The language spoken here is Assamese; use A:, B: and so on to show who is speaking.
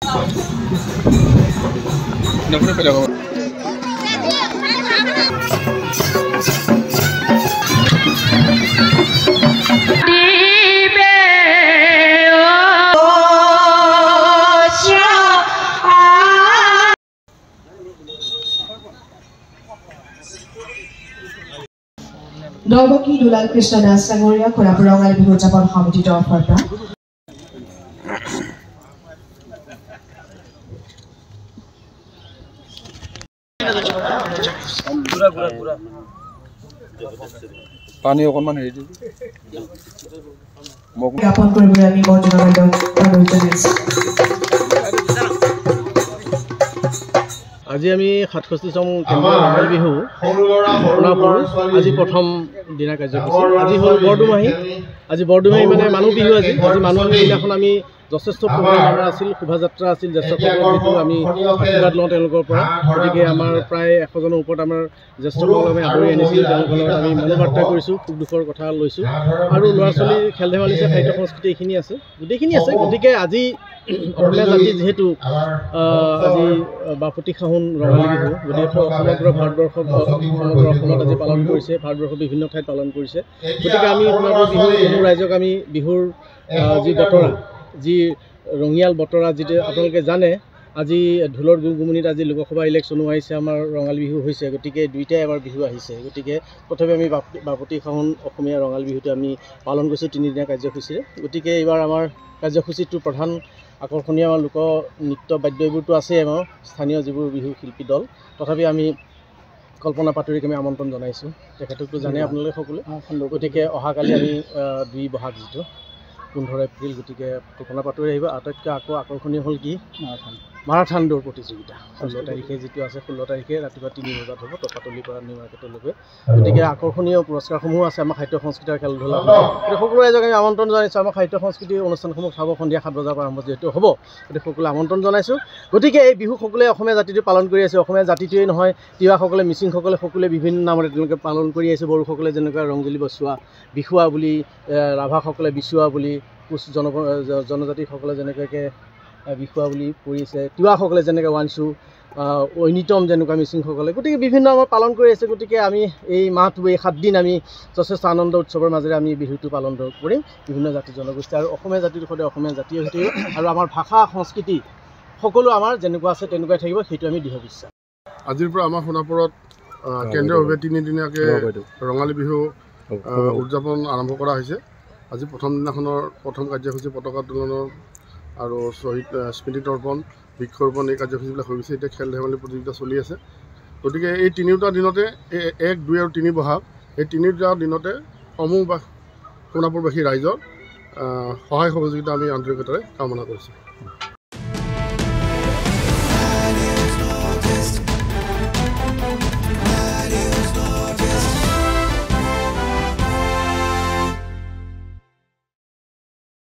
A: নৱকী দুলাল কৃষ্ণ দাস সাঙৰীয়া খোৰাপুৰ ৰঙালী বিহু উদযাপন সমিতিৰ তৰফৰ পৰা
B: পানী অকণমান হেৰি
A: জ্ঞাপন কৰিবলৈ আমি বৰ্তমানলৈ অনুৰোধ জনাইছোঁ।
C: আজি আমি 67তম কেন্দ্ৰীয় ৰঙালী বিহু আজি প্ৰথম দিনা কাৰ্যসূচী আজি হ'ল বৰদুমাহী আজি বৰদুমাহী মানে মানুহ বিহু আজি মানুহ দিনাখন আমি যথেষ্ট প্ৰগ্ৰাম আমাৰ আছিল শোভাযাত্ৰা আছিল জ্যেষ্ঠসকলক যিটো আমি আশীৰ্বাদ লওঁ তেওঁলোকৰ পৰা গতিকে আমাৰ প্ৰায় 100জনৰ ওপৰত আমাৰ জ্যেষ্ঠসকলক আমি আদৰি আনিছিলোঁ তেওঁলোকৰ লগত আমি মনোবাৰ্তা কৰিছোঁ সুখ দুখৰ কথা লৈছোঁ আৰু ল'ৰা ছোৱালীৰ খেল ধেমালি আছে সাহিত্য সংস্কৃতি এইখিনি আছে গোটেইখিনি আছে গতিকে আজি অসমীয়া জাতি যিহেতু আজি বাপতি সাহোন ৰঙালী বিহু গতিকে সমগ্ৰ ভাৰতবৰ্ষত সমগ্ৰ অসমত আজি পালন কৰিছে ভাৰতবৰ্ষৰ বিভিন্ন ঠাইত পালন কৰিছে গতিকে আমি বিহু ৰাইজক আমি বিহুৰ যি বতৰা যি ৰঙিয়াল বতৰা যিটো আপোনালোকে জানে আজি ঢোলৰ গুমগুমনিত আজি লোকসভা ইলেকশ্যনো আহিছে আমাৰ ৰঙালী বিহু হৈছে গতিকে দুইটাই আমাৰ বিহু আহিছে গতিকে তথাপি আমি বাপতি সাহোন অসমীয়া ৰঙালী বিহুটো আমি পালন কৰিছোঁ 3 দিনীয়া কাৰ্যসূচীৰে গতিকে এইবাৰ আমাৰ কাৰ্যসূচীটোৰ প্ৰধান আকৰ্ষণীয় আমাৰ লোক নৃত্য বাদ্য এইবোৰতো আছেই আমাৰ স্থানীয় যিবোৰ বিহু শিল্পী দল তথাপি আমি কল্পনা পাটুৰীক আমি আমন্ত্ৰণ জনাইছোঁ তেখেতকতো জানে আপোনালোকে সকলোৱে গতিকে অহাকালি আমি 2 বহাগ যিটো 15 এপ্ৰিল গতিকে কল্পনা পাটুৰী আহিব আটাইতকৈ আকৌ আকৰ্ষণীয় হ'ল কি মাৰাথান দৌৰ প্ৰতিযোগিতা 16 তাৰিখে যিটো আছে 16 তাৰিখে ৰাতিপুৱা 3 বজাত হ'ব টপাতলিৰ পৰা নিউ মাৰ্কেটলৈকে গতিকে আকৰ্ষণীয় পুৰস্কাৰসমূহ আছে আমাৰ সাহিত্য সংস্কৃতিৰ খেল ধূলা গতিকে সকলো ৰাইজক আমি আমন্ত্ৰণ জনাইছোঁ আমাৰ সাহিত্য সংস্কৃতিৰ অনুষ্ঠানসমূহ চাব সন্ধিয়া 7 বজাৰ পৰা আৰম্ভ যিহেতু হ'ব গতিকে সকলোৱে আমন্ত্ৰণ জনাইছোঁ গতিকে এই বিহু সকলোৱে অসমীয়া জাতিটো পালন কৰি আছে অসমীয়া জাতিটোৱেই নহয় তিৱাসকলে মিচিংসকলে সকলোৱে বিভিন্ন নামেৰে তেওঁলোকে পালন কৰি আছে বড়োসকলে যেনেকৈ ৰংজুলি বচোৱা বিহুৱা বুলি ৰাভাসকলে বিচুৱা বুলি কোচ জনজাতিসকলে যেনেকৈ বিহুৱা বুলি কৰিছে তিৱাসকলে যেনেকৈ ওৱানচু ঐনিতম যেনেকুৱা মিচিংসকলে গতিকে বিভিন্ন আমাৰ পালন কৰি আছে গতিকে আমি এই মাহটো এই 7 দিন আমি যথেষ্ট আনন্দ উৎসৱৰ মাজেৰে আমি বিহুটো পালন কৰিম বিভিন্ন জাতি জনগোষ্ঠী আৰু অসমীয়া জাতিৰ সৈতে অসমীয়া জাতীয় হৈ থাকিব আৰু আমাৰ ভাষা সংস্কৃতি সকলো আমাৰ যেনেকুৱা আছে তেনেকুৱাই থাকিব সেইটো আমি দৃঢ় বিশ্বাস
D: আজিৰ পৰা আমাৰ সোণাপুৰত কেন্দ্ৰীয়ভাৱে 3 দিনীয়াকৈ ৰঙালী বিহু উদযাপন আৰম্ভ কৰা হৈছে আজি প্ৰথম দিনাখনৰ প্ৰথম কাৰ্যসূচী পতাকা উত্তোলনৰ আৰু শ্বহীদ স্মৃতি তৰ্পণ বৃক্ষৰোপণ এই কাৰ্যসূচীবিলাক হৈ গৈছে এতিয়া খেল ধেমালি প্ৰতিযোগিতা চলি আছে গতিকে এই 3টা দিনতে 1, 2 আৰু 3 বহাগ এই 3টা দিনতে সমূহ বা সোণাপুৰবাসী ৰাইজৰ সহায় সহযোগিতা আমি আন্তৰিকতাৰে কামনা কৰিছোঁ।